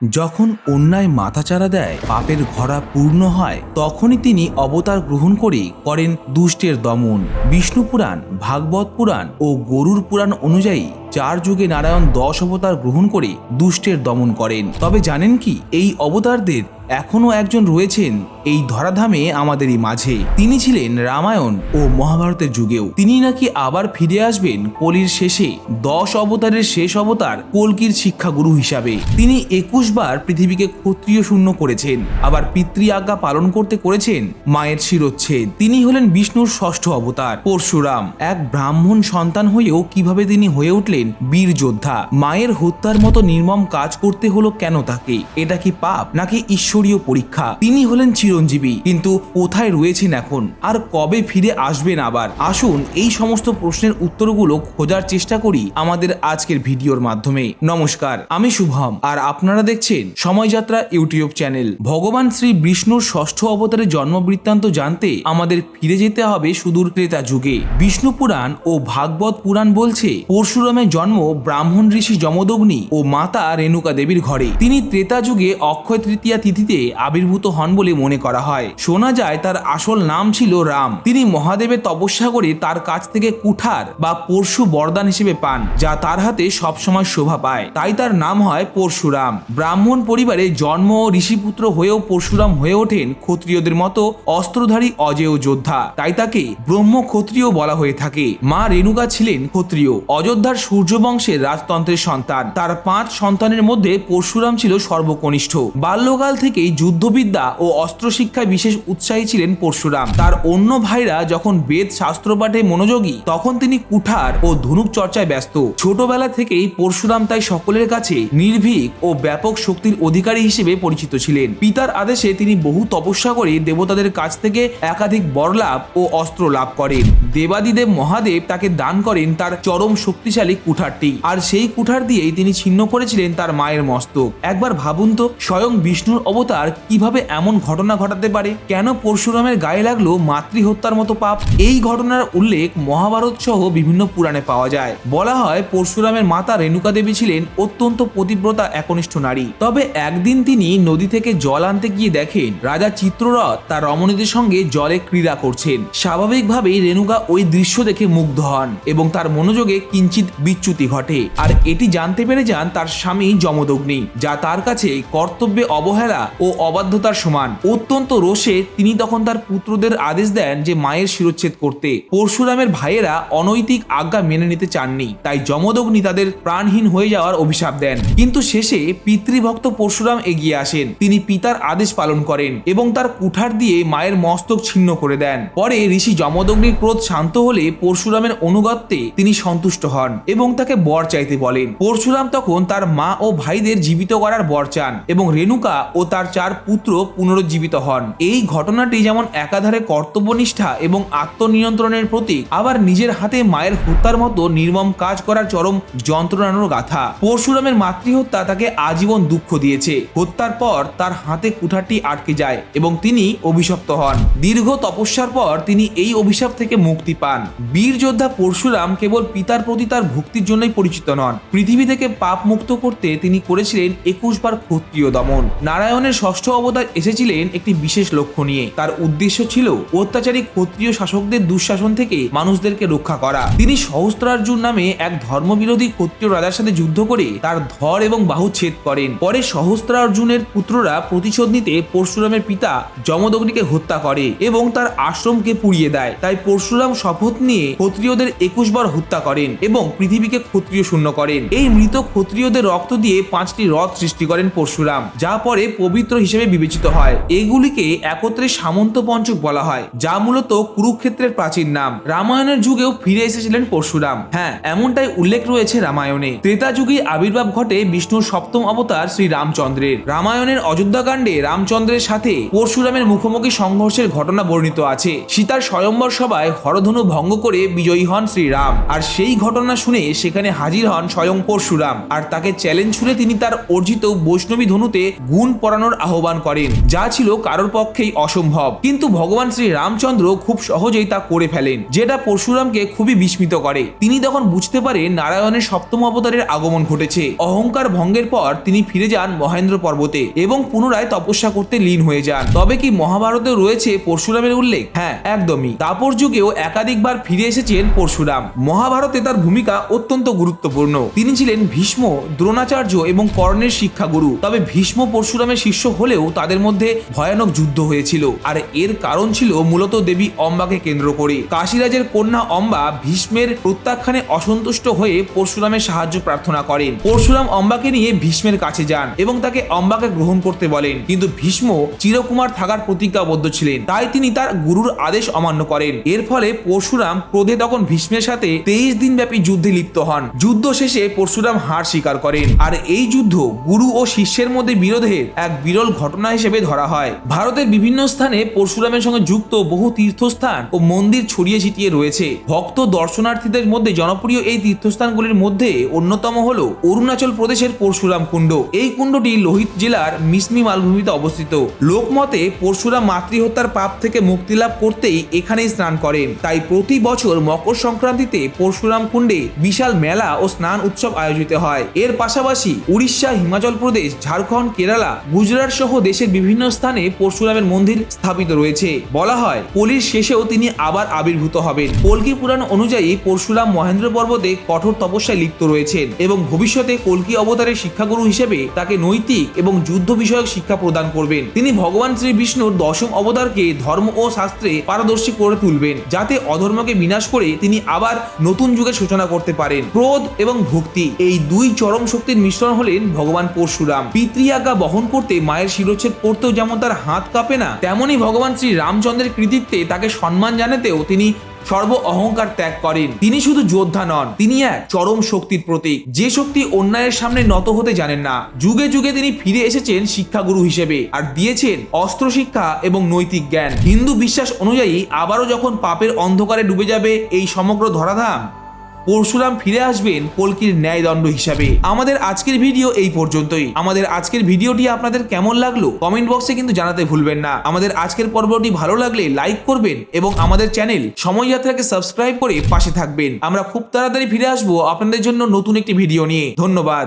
যখন অন্যায় মাথাচাড়া দেয়, পাপের ঘোড়া পূর্ণ হয়, তখনই তিনি অবতার গ্রহণ করে করেন দুষ্টের দমন। বিষ্ণু পুরাণ, ভাগবত পুরাণ ও গরুড় পুরাণ অনুযায়ী 4 যুগে নারায়ণ 10 অবতার গ্রহণ করে দুষ্টের দমন করেন। তবে জানেন কি, এই অবতারদের এখনো একজন রয়েছেন এই ধরাধামে আমাদেরই মাঝে। তিনি ছিলেন রামায়ণ ও মহাভারতের যুগেও। তিনি নাকি আবার ফিরে আসবেন কলির শেষে, 10 অবতারের শেষ অবতার কল্কির শিক্ষাগুরু হিসাবে। তিনি 21 বার পৃথিবীকে ক্ষত্রিয় শূন্য করেছেন, আবার পিতৃ আজ্ঞা পালন করতে করেছেন মায়ের শিরচ্ছেদ। তিনি হলেন বিষ্ণুর 6ষ্ঠ অবতার পরশুরাম। এক ব্রাহ্মণ সন্তান হয়েও কিভাবে তিনি হয়ে উঠলেন বীর যোদ্ধা? মায়ের হত্যার মতো নির্মম কাজ করতে হলো কেন তাকে? এটা কি পাপ নাকি ঈশ্বরীয় পরীক্ষা? তিনি হলেন চিরঞ্জীবী, কিন্তু কোথায় রয়েছেন এখন? আর কবে ফিরে আসবেন আবার? আসুন এই সমস্ত প্রশ্নের উত্তরগুলো খোঁজার চেষ্টা করি আমাদের আজকের ভিডিওর মাধ্যমে। নমস্কার, আমি শুভম, আর আপনারা দেখছেন সময়যাত্রা ইউটিউব চ্যানেল। ভগবান শ্রী বিষ্ণুর 6ষ্ঠ অবতারের জন্ম বৃত্তান্ত জানতে আমাদের ফিরে যেতে হবে সুদূর ত্রেতা যুগে। বিষ্ণু পুরাণ ও ভাগবত পুরাণ বলছে পরশুরামের জন্ম ব্রাহ্মণ ঋষি যমদগ্নি ও মাতা রেণুকা দেবীর ঘরে। তিনি ত্রেতা যুগে অক্ষয় তৃতীয়া তিথিতে আবির্ভূত হন বলে মনে করা হয়। শোনা যায় তার আসল নাম ছিল রাম। তিনি মহাদেবের তপস্যা করে তার কাছ থেকে কুঠার বা পরশু বরদান হিসেবে পান, যা তার হাতে সবসময় শোভা পায়। তাই তার নাম হয় পরশুরাম। ব্রাহ্মণ পরিবারে জন্ম ও ঋষিপুত্র হয়েও পরশুরাম হয়ে ওঠেন ক্ষত্রিয়দের মতো অস্ত্রধারী অজেয় যোদ্ধা। তাই তাকে ব্রহ্ম ক্ষত্রিয় বলা হয়ে থাকে। মা রেণুকা ছিলেন ক্ষত্রিয়, অযোধ্যার সূর্য বংশের রাজতন্ত্রের সন্তান। তার 5 সন্তানের মধ্যে পরশুরাম ছিল সর্বকনিষ্ঠ। বাল্যকাল থেকেই যুদ্ধবিদ্যা ও অস্ত্র শিক্ষায় বিশেষ উৎসাহী ছিলেন পরশুরাম। তার অন্য ভাইরা যখন বেদ শাস্ত্র পাঠে মনোযোগী, তখন তিনি কুঠার ও ধনুক চর্চায় ব্যস্ত। ছোটবেলা থেকেই পরশুরাম তাই সকলের কাছে নির্ভীক ও ব্যাপক শক্তির অধিকারী হিসেবে পরিচিত ছিলেন। পিতার আদেশে তিনি বহু তপস্যা করে দেবতাদের কাছ থেকে একাধিক বরলাভ ও অস্ত্র লাভ করেন। দেবাদিদেব মহাদেব তাকে দান করেন তার চরম শক্তিশালী কুঠারটি, আর সেই কুঠার দিয়েই তিনি ছিন্ন করেছিলেন তার মায়ের মস্তক। একবার ভাবুন তো, স্বয়ং বিষ্ণুর অবতার কিভাবে এমন ঘটনা ঘটাতে পারে? কেন পরশুরামের গায়ে লাগলো মাতৃহত্যার মতো পাপ? এই ঘটনার উল্লেখ মহাভারত সহ বিভিন্ন পুরাণে পাওয়া যায়। বলা হয় পরশুরামের মাতা রেণুকা দেবী ছিলেন অত্যন্ত পতিব্রতা একনিষ্ঠ নারী। তবে একদিন তিনি নদী থেকে জল আনতে গিয়ে দেখেন রাজা চিত্ররথ তার রমণীদের সঙ্গে জলে ক্রীড়া করছেন। স্বাভাবিকভাবেই রেণুকা ওই দৃশ্য দেখে মুগ্ধ হন এবং তার মনোযোগে কিঞ্চিত বিচ্যুতি ঘটে। আর এটি জানতে পেরে যান তার স্বামী যমদগ্নি, যা তার কাছে কর্তব্যে অবহেলা ও অবাধ্যতার সমান। অত্যন্ত রোষে তিনি তখন তার পুত্রদের আদেশ দেন যে মায়ের শিরচ্ছেদ করতে। পরশুরামের ভাইয়েরা অনৈতিক আজ্ঞা মেনে নিতে চাননি, তাই যমদগ্নি তাদের প্রাণহীন হয়ে যাওয়ার অভিশাপ দেন। কিন্তু শেষে পিতৃভক্ত পরশুরাম এগিয়ে আসেন। তিনি পিতার আদেশ পালন করেন এবং তার কুঠার দিয়ে মায়ের মস্তক ছিন্ন করে দেন। পরে ঋষি যমদগ্নির ক্রোধ শান্ত হলে পরশুরামের অনুগত্যে তিনি সন্তুষ্ট হন এবং তাকে বর চাইতে বলেন। পরশুরাম তখন তার মা ও ভাইদের জীবিত করার বর চান এবং রেণুকা ও তার 4 পুত্র পুনরুজ্জীবিত হন। এই ঘটনাটি যেমন একাধারে কর্তব্যনিষ্ঠা এবং আত্মনিয়ন্ত্রণের প্রতীক, আবার নিজের হাতে মায়ের হত্যার মতো নির্মম কাজ করার চরম যন্ত্রণার গাথা। পরশুরামের মাতৃহত্যা তাকে আজীবন দুঃখ দিয়েছে। হত্যার পর তার হাতে কুঠারটি আটকে যায় এবং তিনি অভিশপ্ত হন। দীর্ঘ তপস্যার পর তিনি এই অভিশাপ থেকে মুক্তি পান। বীর যোদ্ধা পরশুরাম কেবল পিতার প্রতি তার ভক্তির জন্যই পরিচিত নন। পৃথিবী থেকে পাপ মুক্ত করতে তিনি করেছিলেন 21 বার ক্ষত্রিয় দমন। নারায়ণের 6ষ্ঠ অবতার এসেছিলেন একটি বিশেষ লক্ষ্য নিয়ে। তার উদ্দেশ্য ছিল অত্যাচারী ক্ষত্রিয় শাসকদের দুঃশাসন থেকে মানুষদেরকে রক্ষা করা। তিনি সহস্রার্জুন নামে এক ধর্মবিরোধী ক্ষত্রিয় রাজার সাথে যুদ্ধ করে তার ধড় এবং বাহু ছেদ করেন। পরে সহস্রার্জুনের পুত্ররা প্রতিশোধ নিতে পরশুরামের পিতা যমদগ্নিকে হত্যা করে এবং তার আশ্রমকে পুড়িয়ে দেয়। তাই পরশুরাম শপথ নিয়ে ক্ষত্রিয়দের 21 বার হত্যা করেন এবং পৃথিবীকে ক্ষত্রিয় শূন্য করেন। এই মৃত ক্ষত্রিয়দের রক্ত দিয়ে 5টি রথ সৃষ্টি করেন পরশুরাম, যা পরে পবিত্র হিসেবে বিবেচিত হয়। এগুলিকে একত্রে সামন্ত পঞ্চক বলা হয়, যা মূলত কুরুক্ষেত্রের প্রাচীন নাম। রামায়ণের যুগেও ফিরে এসেছিলেন পরশুরাম। হ্যাঁ, এমনটাই উল্লেখ রয়েছে রামায়ণে। ত্রেতা যুগে আবির্ভাব ঘটে বিষ্ণুর 7ম অবতার শ্রী রামচন্দ্রের। রামায়ণের অযোধ্যাকাণ্ডে রামচন্দ্রের সাথে পরশুরামের মুখোমুখি সংঘর্ষের ঘটনা বর্ণিত আছে। সীতার স্বয়ম্বর সভায় হর হরধনু ভঙ্গ করে বিজয়ী হন শ্রীরাম। আর সেই ঘটনা শুনে সেখানে হাজির হন স্বয়ং পরশুরাম, আর তাকে চ্যালেঞ্জ ছুড়ে তিনি তার অর্জিত বৈষ্ণবী ধনুতে গুণ পরানোর আহ্বান করেন, যা ছিল কারোর পক্ষেই অসম্ভব। কিন্তু ভগবান শ্রী রামচন্দ্র খুব সহজেই তা করে ফেলেন, যেটা পরশুরামকে খুবই বিস্মিত করে। তিনি তখন বুঝতে পারেন নারায়ণের সপ্তম অবতারের আগমন ঘটেছে। অহংকার ভঙ্গের পর তিনি ফিরে যান মহেন্দ্র পর্বতে এবং পুনরায় তপস্যা করতে লীন হয়ে যান। তবে কি মহাভারতে রয়েছে পরশুরামের উল্লেখ? হ্যাঁ, একদমই। দাপর যুগেও একাধিকবার ফিরে এসেছেন পরশুরাম। মহাভারতে তার ভূমিকা অত্যন্ত গুরুত্বপূর্ণ। তিনি ছিলেন ভীষ্ম, দ্রোণাচার্য এবং কর্ণের শিক্ষাগুরু। তবে ভীষ্ম পরশুরামের শিষ্য হলেও তাদের মধ্যে ভয়ানক যুদ্ধ হয়েছিল, আর এর কারণ ছিল মূলত দেবী অম্বাকে কেন্দ্র করে। কাশীরাজের কন্যা অম্বা ভীষ্মের প্রত্যাখ্যানে অসন্তুষ্ট হয়ে পরশুরামের সাহায্য প্রার্থনা করেন। পরশুরাম অম্বাকে নিয়ে ভীষ্মের কাছে যান এবং তাকে অম্বাকে গ্রহণ করতে বলেন, কিন্তু ভীষ্ম চিরকুমার থাকার প্রতিজ্ঞাবদ্ধ ছিলেন, তাই তিনি তার গুরুর আদেশ অমান্য করেন। এর ফলে পরশুরাম ক্রোধে তখন ভীষ্মের সাথে 23 দিন ব্যাপী যুদ্ধে লিপ্ত হন। যুদ্ধ শেষে পরশুরাম হার স্বীকার করেন, আর এই যুদ্ধ গুরু ও শিষ্যের মধ্যে বিরোধের এক বিরল ঘটনা হিসেবে ধরা হয়। ভারতের বিভিন্ন স্থানে পরশুরামের সঙ্গে যুক্ত বহু তীর্থস্থান ও মন্দির ছড়িয়ে ছিটিয়ে রয়েছে। ভক্ত দর্শনার্থীদের মধ্যে জনপ্রিয় এই তীর্থস্থানগুলির মধ্যে অন্যতম হল অরুণাচল প্রদেশের পরশুরাম কুণ্ড। এই কুণ্ডটি লোহিত জেলার মিসমি মালভূমিতে অবস্থিত। লোকমতে পরশুরাম মাতৃহত্যার পাপ থেকে মুক্তি লাভ করতেই এখানেই স্নান করেন। তাই প্রতি বছর মকর সংক্রান্তিতে পরশুরাম কুণ্ডে বিশাল মেলা ও স্নান উৎসব আয়োজিত হয়। এর পাশাপাশি উড়িষ্যা, হিমাচল প্রদেশ, ঝাড়খণ্ড, কেরালা, গুজরাট সহ দেশের বিভিন্ন স্থানে পরশুরামের মন্দির স্থাপিত রয়েছে। বলা হয় কলির শেষেও তিনি আবার আবির্ভূত হবেন। কল্কি পুরাণ অনুযায়ী পরশুরাম মহেন্দ্র পর্বতে কঠোর তপস্যায় লিপ্ত রয়েছেন এবং ভবিষ্যতে কল্কি অবতারের শিক্ষাগুরু হিসেবে তাকে নৈতিক এবং যুদ্ধ বিষয়ক শিক্ষা প্রদান করবেন। তিনি ভগবান শ্রী বিষ্ণুর দশম অবতারকে ধর্ম ও শাস্ত্রে পারদর্শী করে তুলবেন, যাতে অধর্মকে বিনাশ করে তিনি আবার নতুন যুগের সূচনা করতে পারেন। ক্রোধ এবং ভক্তি, এই দুই চরম শক্তির মিশ্রণ হলেন ভগবান পরশুরাম। পিতৃ আজ্ঞা বহন করতে মায়ের শিরচ্ছেদ করতেও যেমন তার হাত কাঁপে না, তেমনই ভগবান শ্রী রামচন্দ্রের কৃতিত্বে তাকে সম্মান জানাতেও তিনি সর্ব অহংকার ত্যাগ করেন। তিনি শুধু যোদ্ধা নন, তিনি এক চরম শক্তির প্রতীক, যে শক্তি অন্যায়ের সামনে নত হতে জানেন না। যুগে যুগে তিনি ফিরে এসেছেন শিক্ষাগুরু হিসেবে আর দিয়েছেন অস্ত্র শিক্ষা এবং নৈতিক জ্ঞান। হিন্দু বিশ্বাস অনুযায়ী আবারও যখন পাপের অন্ধকারে ডুবে যাবে এই সমগ্র ধরাধাম, পরশুরাম ফিরে আসবেন কল্কির ন্যায়দণ্ড হিসাবে। আমাদের আজকের ভিডিও এই পর্যন্তই। আমাদের আজকের ভিডিওটি আপনাদের কেমন লাগলো কমেন্ট বক্সে কিন্তু জানাতে ভুলবেন না। আমাদের আজকের পর্বটি ভালো লাগলে লাইক করবেন এবং আমাদের চ্যানেল সময় যাত্রাকে সাবস্ক্রাইব করে পাশে থাকবেন। আমরা খুব তাড়াতাড়ি ফিরে আসবো আপনাদের জন্য নতুন একটি ভিডিও নিয়ে। ধন্যবাদ।